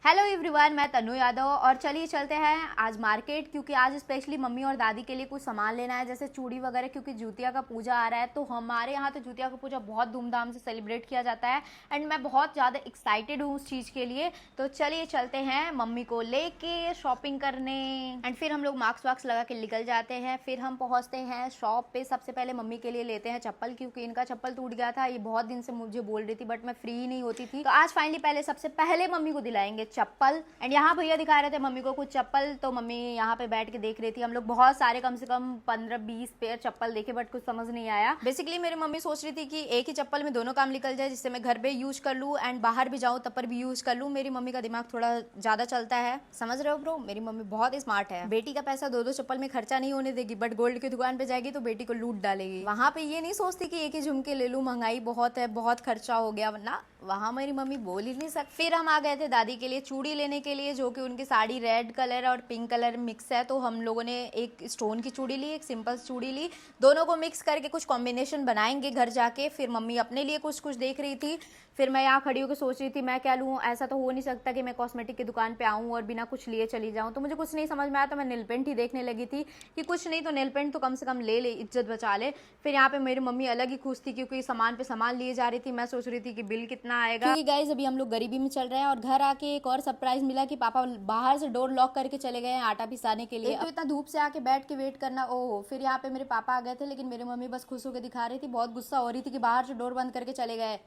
Hello everyone, मैं तनु यादव और चलिए चलते हैं आज मार्केट, क्योंकि आज स्पेशली मम्मी और दादी के लिए कुछ सामान लेना है, जैसे चूड़ी वगैरह, क्योंकि जूतिया का पूजा आ रहा है। तो हमारे यहाँ तो जूतिया का पूजा बहुत धूमधाम से सेलिब्रेट किया जाता है एंड मैं बहुत ज़्यादा एक्साइटेड हूँ उस चीज़ के लिए। तो चलिए चलते हैं मम्मी को लेके शॉपिंग करने एंड फिर हम लोग मास्क वास्क लगा के निकल जाते हैं। फिर हम पहुँचते हैं शॉप पे। सबसे पहले मम्मी के लिए लेते हैं चप्पल, क्योंकि इनका चप्पल टूट गया था। ये बहुत दिन से मुझे बोल रही थी बट मैं फ्री ही नहीं होती थी। तो आज फाइनली पहले सबसे पहले मम्मी को दिलाएंगे चप्पल। एंड यहाँ भैया दिखा रहे थे मम्मी को कुछ चप्पल, तो मम्मी यहाँ पे बैठ के देख रही थी। हम लोग बहुत सारे, कम से कम 15-20 पेयर चप्पल देखे बट कुछ समझ नहीं आया। बेसिकली मेरी मम्मी सोच रही थी कि एक ही चप्पल में दोनों काम निकल जाए, जिससे मैं घर पे यूज कर लूँ एंड बाहर भी जाऊँ तब पर भी यूज कर लूँ। मेरी मम्मी का दिमाग थोड़ा ज्यादा चलता है, समझ रहे हो ब्रो। मेरी मम्मी बहुत स्मार्ट है। बेटी का पैसा दो चप्पल में खर्चा नहीं होने देगी, बट गोल्ड की दुकान पे जाएगी तो बेटी को लूट डालेगी। वहां पे ये नहीं सोचती कि एक ही झुमके ले लूं, महंगाई बहुत है, बहुत खर्चा हो गया, वरना वहां मेरी मम्मी बोल ही नहीं सकती। फिर हम आ गए थे दादी के लिए चूड़ी लेने के लिए, जो कि उनकी साड़ी रेड कलर और पिंक कलर मिक्स है। तो हम लोगों ने एक स्टोन की चूड़ी ली, एक सिंपल चूड़ी ली। दोनों को मिक्स करके कुछ कॉम्बिनेशन बनाएंगे घर जाके। फिर मम्मी अपने लिए कुछ कुछ देख रही थी। फिर मैं यहाँ खड़ी होकर सोच रही थी मैं क्या लूँ। ऐसा तो हो नहीं सकता कि मैं कॉस्मेटिक की दुकान पे आऊँ और बिना कुछ लिए चली जाऊँ। तो मुझे कुछ नहीं समझ में आया, तो मैं नेल पेंट ही देखने लगी थी कि कुछ नहीं तो नेल पेंट तो कम से कम ले ले, इज्जत बचा ले। फिर यहाँ पे मेरी मम्मी अलग ही खुश थी, क्योंकि सामान पे सामान लिए जा रही थी। मैं सोच रही थी कि बिल कितना आएगा, क्योंकि गाइस अभी हम लोग गरीबी में चल रहे हैं। और घर आके एक और सरप्राइज मिला कि पापा बाहर से डोर लॉक करके चले गए हैं आटा पिसाने के लिए। तो इतना धूप से आके बैठ के वेट करना, ओहो। फिर यहाँ पे मेरे पापा आ गए थे, लेकिन मेरी मम्मी बस खुश होकर दिखा रही थी, बहुत गुस्सा हो रही थी कि बाहर से डोर बंद करके चले गए।